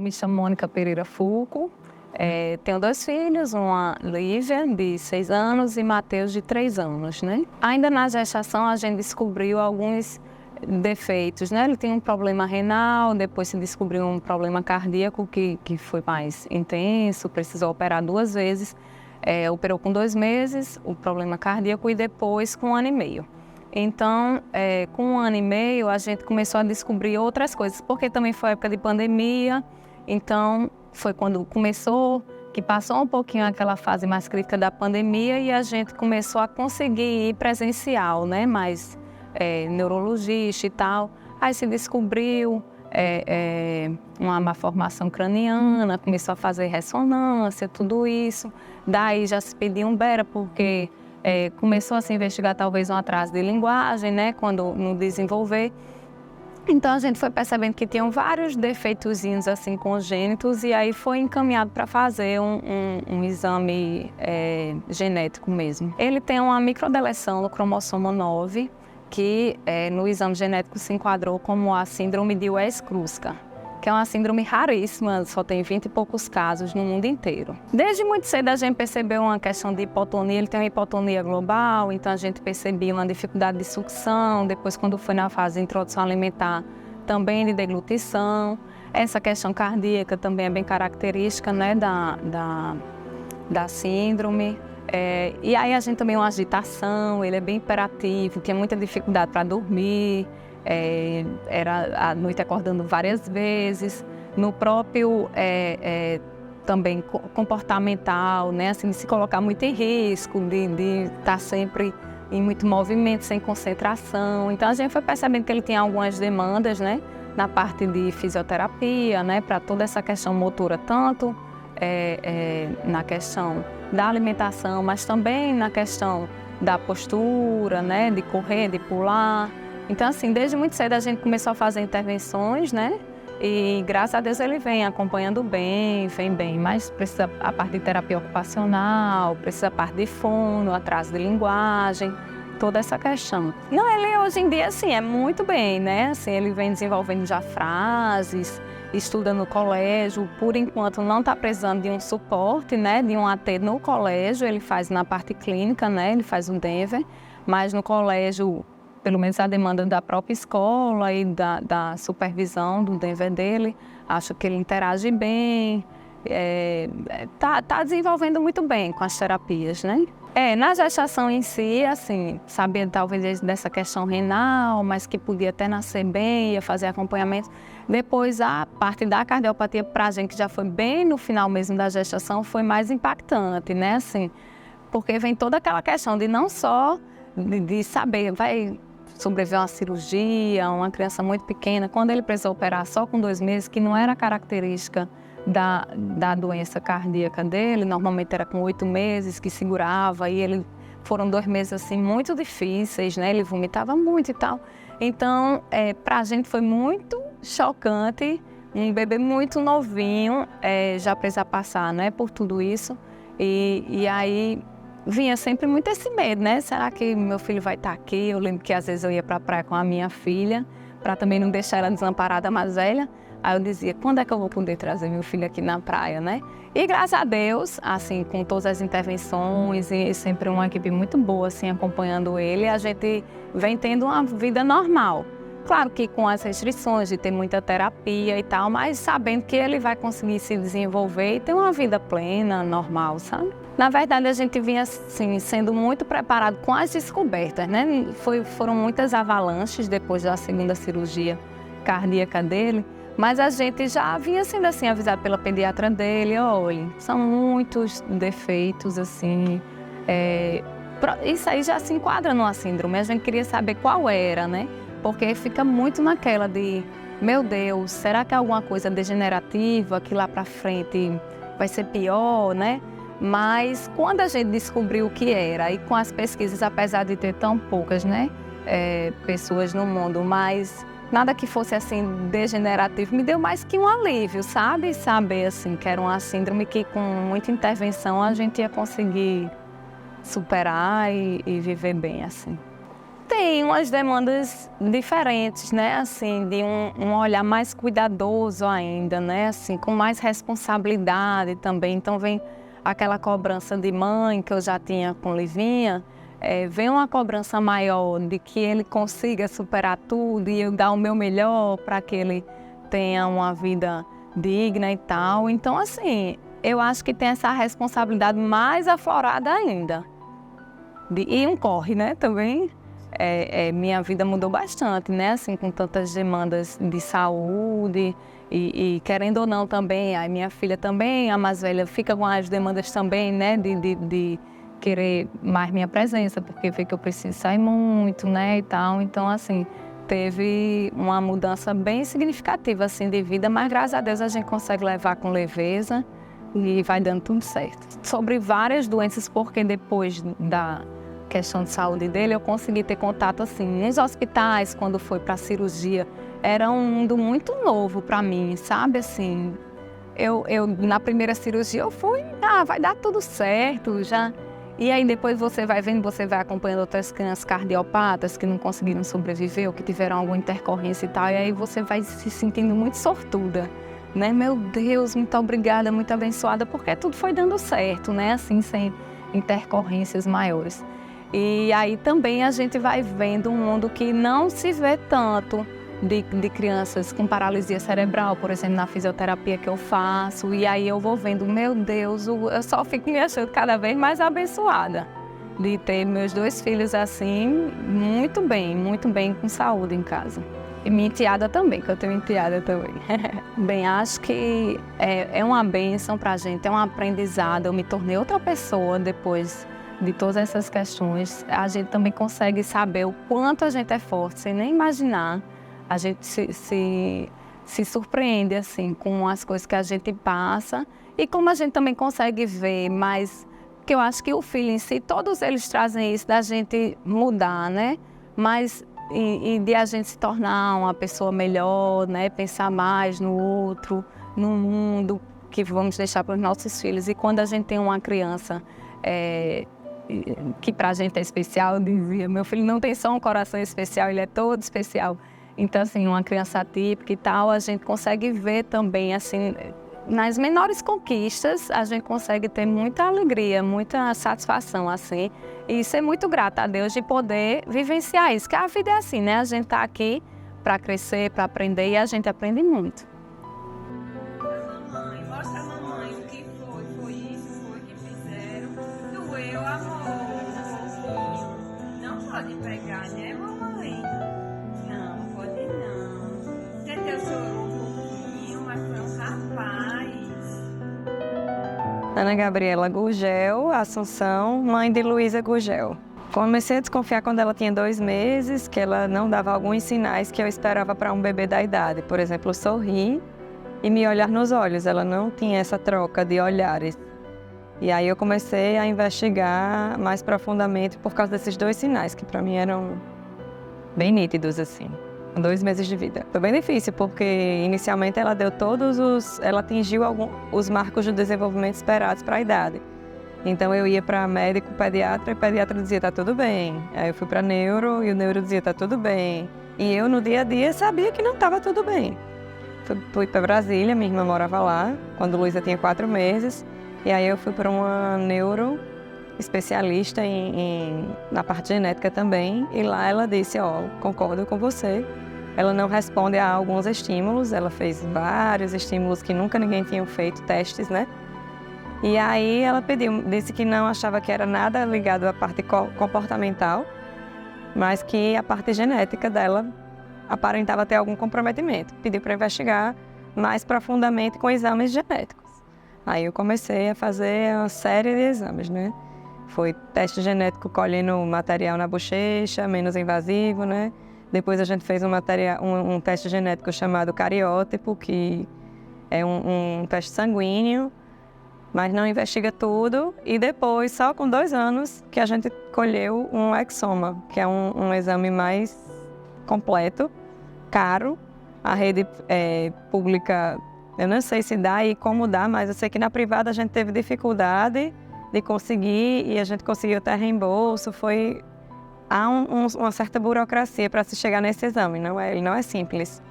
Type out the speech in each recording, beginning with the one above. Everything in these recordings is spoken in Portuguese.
me chamo Mônica Pereira Fulco, tenho 2 filhos, uma Lívia, de 6 anos, e Matheus, de 3 anos, né? Ainda na gestação, a gente descobriu alguns defeitos, né? Ele tem um problema renal, depois se descobriu um problema cardíaco que foi mais intenso, precisou operar 2 vezes. Operou com 2 meses o problema cardíaco e depois com 1 ano e meio. Então, com 1 ano e meio, a gente começou a descobrir outras coisas, porque também foi época de pandemia, então foi quando começou, que passou um pouquinho aquela fase mais crítica da pandemia e a gente começou a conseguir ir presencial, né? Mais neurologista e tal. Aí se descobriu uma malformação craniana, começou a fazer ressonância, tudo isso. Daí já se pediu um BERA, porque começou a se investigar talvez um atraso de linguagem, né? Quando no desenvolver. Então a gente foi percebendo que tinham vários defeitozinhos assim congênitos e aí foi encaminhado para fazer um exame genético mesmo. Ele tem uma microdeleção no cromossomo 9, que no exame genético se enquadrou como a síndrome de West-Kruska, que é uma síndrome raríssima, só tem 20 e poucos casos no mundo inteiro. Desde muito cedo a gente percebeu uma questão de hipotonia, ele tem uma hipotonia global, então a gente percebia uma dificuldade de sucção, depois quando foi na fase de introdução alimentar, também de deglutição. Essa questão cardíaca também é bem característica, né, da síndrome. E aí a gente também uma agitação, ele é bem hiperativo, tinha muita dificuldade para dormir, era à noite acordando várias vezes. No próprio também comportamental, né, assim, de se colocar muito em risco, de estar sempre em muito movimento, sem concentração. Então a gente foi percebendo que ele tinha algumas demandas, né, na parte de fisioterapia, né, para toda essa questão motora, tanto na questão da alimentação, mas também na questão da postura, né, de correr, de pular. Então, assim, desde muito cedo a gente começou a fazer intervenções, né, e graças a Deus ele vem acompanhando bem, vem bem, mas precisa a parte de terapia ocupacional, precisa a parte de fono, atraso de linguagem, toda essa questão. Não, ele hoje em dia, assim, é muito bem, né, assim, ele vem desenvolvendo já frases, estuda no colégio, por enquanto não está precisando de um suporte, né, de um AT no colégio, ele faz na parte clínica, né, ele faz um Denver, mas no colégio, pelo menos a demanda da própria escola e da supervisão do Denver dele, acho que ele interage bem, tá desenvolvendo muito bem com as terapias, né? Na gestação em si, assim, sabia talvez dessa questão renal, mas que podia até nascer bem, ia fazer acompanhamento. Depois, a parte da cardiopatia, para a gente, que já foi bem no final mesmo da gestação, foi mais impactante, né, assim, porque vem toda aquela questão de não só de saber, vai sobreviver a uma cirurgia, uma criança muito pequena, quando ele precisou operar só com 2 meses, que não era característica da doença cardíaca dele, normalmente era com 8 meses que segurava, e foram 2 meses assim muito difíceis, né? Ele vomitava muito e tal. Então, para a gente foi muito chocante, um bebê muito novinho, já precisar passar, né, por tudo isso. E aí vinha sempre muito esse medo, né? Será que meu filho vai estar aqui? Eu lembro que às vezes eu ia para a praia com a minha filha, para também não deixar ela desamparada mais velha. Aí eu dizia, quando é que eu vou poder trazer meu filho aqui na praia, né? E graças a Deus, assim, com todas as intervenções e sempre uma equipe muito boa, assim, acompanhando ele, a gente vem tendo uma vida normal. Claro que com as restrições de ter muita terapia e tal, mas sabendo que ele vai conseguir se desenvolver e ter uma vida plena, normal, sabe? Na verdade, a gente vinha, assim, sendo muito preparado com as descobertas, né? Foram muitas avalanches depois da segunda cirurgia cardíaca dele, mas a gente já vinha sendo assim avisado pela pediatra dele, olha, são muitos defeitos, assim, isso aí já se enquadra numa síndrome, a gente queria saber qual era, né? Porque fica muito naquela de, meu Deus, será que é alguma coisa degenerativa que lá pra frente vai ser pior, né? Mas quando a gente descobriu o que era, e com as pesquisas, apesar de ter tão poucas, né, pessoas no mundo, mas nada que fosse assim degenerativo, me deu mais que um alívio, sabe? Saber assim que era uma síndrome que com muita intervenção a gente ia conseguir superar e viver bem assim. tem umas demandas diferentes, né? Assim, de um olhar mais cuidadoso ainda, né? Assim, com mais responsabilidade também. Então vem aquela cobrança de mãe que eu já tinha com Livinha, vem uma cobrança maior de que ele consiga superar tudo e eu dar o meu melhor para que ele tenha uma vida digna e tal. Então, assim, eu acho que tem essa responsabilidade mais aflorada ainda. E um corre, né, também. Minha vida mudou bastante, né, assim, com tantas demandas de saúde e querendo ou não também, a minha filha também, a mais velha, fica com as demandas também, né, de querer mais minha presença, porque vê que eu preciso sair muito, né, e tal. Então, assim, teve uma mudança bem significativa, assim, de vida, mas graças a Deus a gente consegue levar com leveza e vai dando tudo certo. Sobre várias doenças, porque depois da questão de saúde dele, eu consegui ter contato, assim, nos hospitais, quando foi para cirurgia, era um mundo muito novo para mim, sabe, assim, eu na primeira cirurgia eu fui, vai dar tudo certo, já, e aí depois você vai vendo, você vai acompanhando outras crianças cardiopatas que não conseguiram sobreviver ou que tiveram alguma intercorrência e tal, e aí você vai se sentindo muito sortuda, né, meu Deus, muito obrigada, muito abençoada, porque tudo foi dando certo, né, assim, sem intercorrências maiores. E aí também a gente vai vendo um mundo que não se vê tanto de crianças com paralisia cerebral, por exemplo, na fisioterapia que eu faço. E aí eu vou vendo, meu Deus, eu só fico me achando cada vez mais abençoada de ter meus 2 filhos assim, muito bem, com saúde em casa. E minha enteada também, que eu tenho enteada também. Bem, acho que é uma bênção pra gente, é um aprendizado. Eu me tornei outra pessoa depois de todas essas questões. A gente também consegue saber o quanto a gente é forte, sem nem imaginar. A gente se surpreende assim, com as coisas que a gente passa e como a gente também consegue ver, mas que eu acho que o filho em si, todos eles trazem isso da gente mudar, né? Mas e de a gente se tornar uma pessoa melhor, né? Pensar mais no outro, no mundo que vamos deixar para os nossos filhos. E quando a gente tem uma criança que pra gente é especial, eu dizia, meu filho não tem só um coração especial, ele é todo especial. Então, assim, uma criança típica e tal, a gente consegue ver também, assim, nas menores conquistas, a gente consegue ter muita alegria, muita satisfação, assim, e ser muito grata a Deus de poder vivenciar isso, que a vida é assim, né? A gente tá aqui para crescer, para aprender, e a gente aprende muito. Mamãe, mostra a mamãe o que foi isso, foi que fizeram. Doeu, amor. Não pode pegar, né, mamãe? Não, pode não. Teteu chorou um pouquinho, mas foi um rapaz. Ana Gabriela Gurgel, Assunção, mãe de Luísa Gurgel. Comecei a desconfiar quando ela tinha 2 meses, que ela não dava alguns sinais que eu esperava para um bebê da idade. Por exemplo, sorrir e me olhar nos olhos. Ela não tinha essa troca de olhares. E aí eu comecei a investigar mais profundamente por causa desses 2 sinais, que para mim eram bem nítidos, assim. 2 meses de vida. Foi bem difícil, porque inicialmente ela deu ela atingiu os marcos de desenvolvimento esperados para a idade. Então eu ia para médico pediatra e o pediatra dizia, tá tudo bem. Aí eu fui para neuro e o neuro dizia, tá tudo bem. E eu no dia a dia sabia que não estava tudo bem. Fui para Brasília, minha irmã morava lá, quando Luísa tinha 4 meses. E aí eu fui para uma neuro especialista na parte genética também. E lá ela disse, concordo com você. Ela não responde a alguns estímulos. Ela fez vários estímulos que nunca ninguém tinha feito, testes, né? E aí ela disse que não achava que era nada ligado à parte comportamental, mas que a parte genética dela aparentava ter algum comprometimento. Pediu para investigar mais profundamente com exames genéticos. Aí eu comecei a fazer uma série de exames, né? Foi teste genético colhendo material na bochecha, menos invasivo, né? Depois a gente fez um teste genético chamado cariótipo, que é um teste sanguíneo, mas não investiga tudo. E depois, só com 2 anos, que a gente colheu um exoma, que é um exame mais completo, caro. A rede pública, eu não sei se dá e como dá, mas eu sei que na privada a gente teve dificuldade de conseguir e a gente conseguiu até reembolso. Foi há uma certa burocracia para se chegar nesse exame, ele não é simples.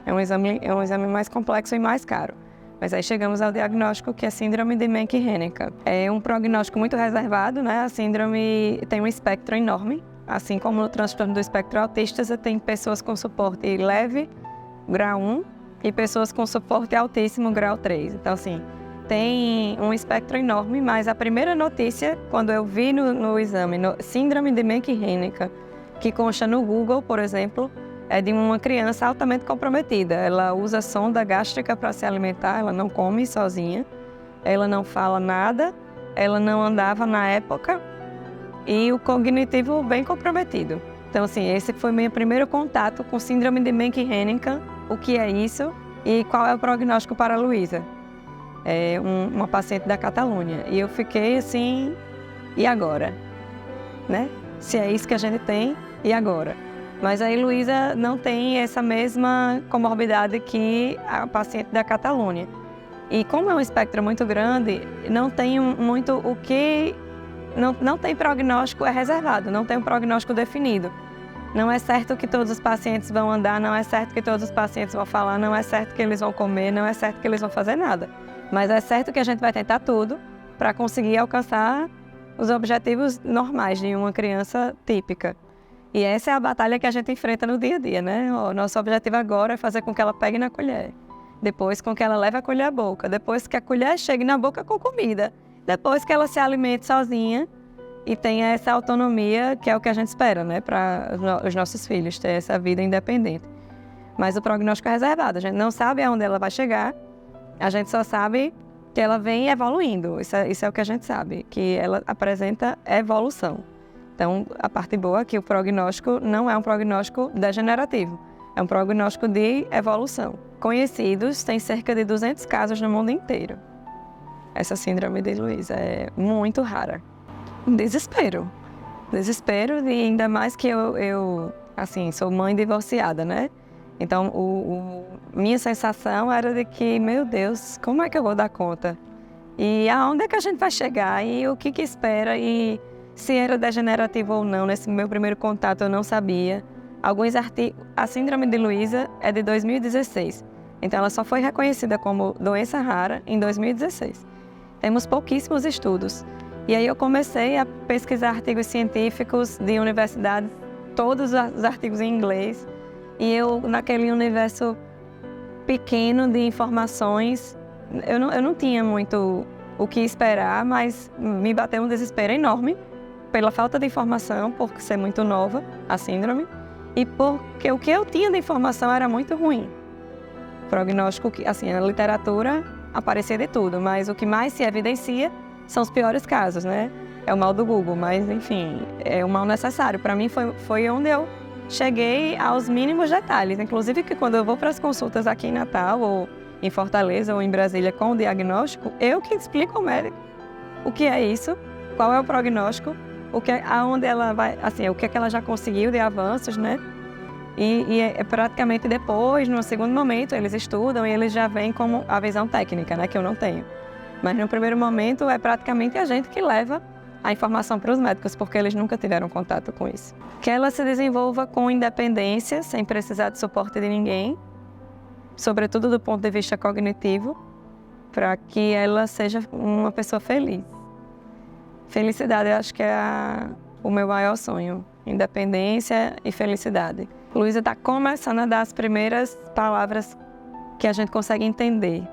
É um exame mais complexo e mais caro. Mas aí chegamos ao diagnóstico, que é síndrome de Menck-Hennigan. É um prognóstico muito reservado, né? A síndrome tem um espectro enorme. Assim como no transtorno do espectro autista, você tem pessoas com suporte leve, grau 1, e pessoas com suporte altíssimo, grau 3. Então, assim, tem um espectro enorme, mas a primeira notícia, quando eu vi no exame, síndrome de Menck-Hennigan, que consta no Google, por exemplo, é de uma criança altamente comprometida. Ela usa sonda gástrica para se alimentar, ela não come sozinha, ela não fala nada, ela não andava na época e o cognitivo bem comprometido. Então, assim, esse foi meu primeiro contato com síndrome de Menck-Hennigan, o que é isso e qual é o prognóstico para a Luísa. É uma paciente da Catalunha. E eu fiquei assim, e agora? Né? Se é isso que a gente tem, e agora? Mas aí Luísa não tem essa mesma comorbidade que a paciente da Catalunha. E como é um espectro muito grande, não tem muito o que... Não tem prognóstico, é reservado, não tem um prognóstico definido. Não é certo que todos os pacientes vão andar, não é certo que todos os pacientes vão falar, não é certo que eles vão comer, não é certo que eles vão fazer nada. Mas é certo que a gente vai tentar tudo para conseguir alcançar os objetivos normais de uma criança típica. E essa é a batalha que a gente enfrenta no dia a dia, né? O nosso objetivo agora é fazer com que ela pegue na colher, depois com que ela leve a colher à boca, depois que a colher chegue na boca com comida, depois que ela se alimente sozinha e tenha essa autonomia, que é o que a gente espera, né? Para os nossos filhos, ter essa vida independente. Mas o prognóstico é reservado, a gente não sabe aonde ela vai chegar, a gente só sabe que ela vem evoluindo, isso é o que a gente sabe, que ela apresenta evolução. Então, a parte boa é que o prognóstico não é um prognóstico degenerativo, é um prognóstico de evolução. Conhecidos, tem cerca de 200 casos no mundo inteiro. Essa síndrome de Luísa é muito rara. Desespero e ainda mais que eu assim, sou mãe divorciada, né? Então, minha sensação era de que, meu Deus, como é que eu vou dar conta? E aonde é que a gente vai chegar? E o que espera? E se era degenerativo ou não, nesse meu primeiro contato eu não sabia. A síndrome de Luísa é de 2016, então ela só foi reconhecida como doença rara em 2016. Temos pouquíssimos estudos. E aí eu comecei a pesquisar artigos científicos de universidades, todos os artigos em inglês, e eu, naquele universo pequeno de informações, eu não tinha muito o que esperar, mas me bateu um desespero enorme pela falta de informação, por ser muito nova, a síndrome, e porque o que eu tinha de informação era muito ruim. Prognóstico, assim, na literatura aparecia de tudo, mas o que mais se evidencia são os piores casos, né? É o mal do Google, mas, enfim, é o mal necessário. Para mim, foi onde eu cheguei aos mínimos detalhes. Inclusive, que quando eu vou para as consultas aqui em Natal, ou em Fortaleza, ou em Brasília, com o diagnóstico, eu que explico ao médico o que é isso, qual é o prognóstico, aonde ela vai, assim, o que é que ela já conseguiu de avanços, né? E é praticamente depois, no segundo momento, eles estudam e eles já vêm como a visão técnica, né? Que eu não tenho. Mas no primeiro momento é praticamente a gente que leva a informação para os médicos, porque eles nunca tiveram contato com isso. Que ela se desenvolva com independência, sem precisar de suporte de ninguém, sobretudo do ponto de vista cognitivo, para que ela seja uma pessoa feliz. Felicidade, eu acho que é o meu maior sonho. Independência e felicidade. Luísa está começando a dar as primeiras palavras que a gente consegue entender.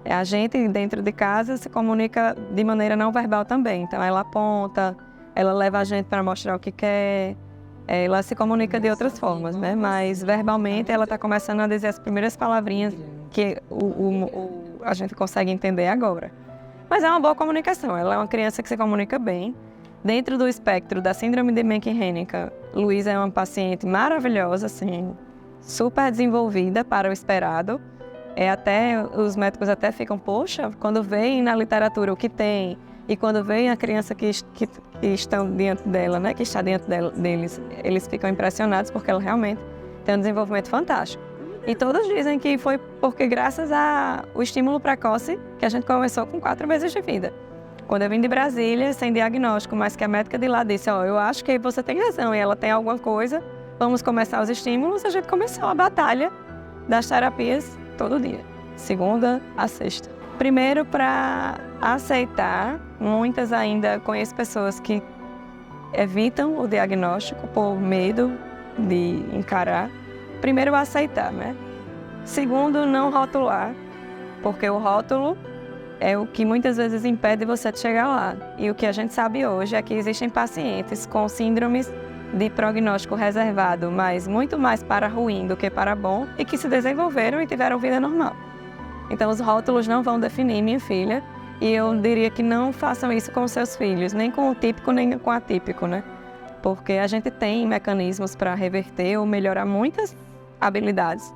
A gente, dentro de casa, se comunica de maneira não verbal também. Então, ela aponta, ela leva a gente para mostrar o que quer, ela se comunica de outras formas, né? Mas, verbalmente, ela está começando a dizer as primeiras palavrinhas que a gente consegue entender agora. Mas é uma boa comunicação, ela é uma criança que se comunica bem. Dentro do espectro da síndrome de Menck-Hennigan, Luísa é uma paciente maravilhosa, assim, super desenvolvida para o esperado. Os médicos até ficam, poxa, quando veem na literatura o que tem e quando veem a criança que estão diante dela, né, que está diante deles, eles ficam impressionados porque ela realmente tem um desenvolvimento fantástico. E todos dizem que foi porque graças ao estímulo precoce que a gente começou com 4 meses de vida. Quando eu vim de Brasília, sem diagnóstico, mas que a médica de lá disse, ó, eu acho que você tem razão e ela tem alguma coisa, vamos começar os estímulos, a gente começou a batalha das terapias todo dia, segunda a sexta. Primeiro, para aceitar, muitas ainda conheço pessoas que evitam o diagnóstico por medo de encarar. Primeiro, aceitar, né? Segundo, não rotular, porque o rótulo é o que muitas vezes impede você de chegar lá. E o que a gente sabe hoje é que existem pacientes com síndromes de prognóstico reservado, mas muito mais para ruim do que para bom, e que se desenvolveram e tiveram vida normal. Então, os rótulos não vão definir minha filha, e eu diria que não façam isso com seus filhos, nem com o típico, nem com o atípico, né? Porque a gente tem mecanismos para reverter ou melhorar muitas habilidades.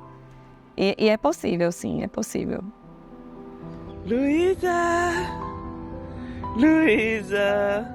E é possível, sim, é possível. Luísa! Luísa!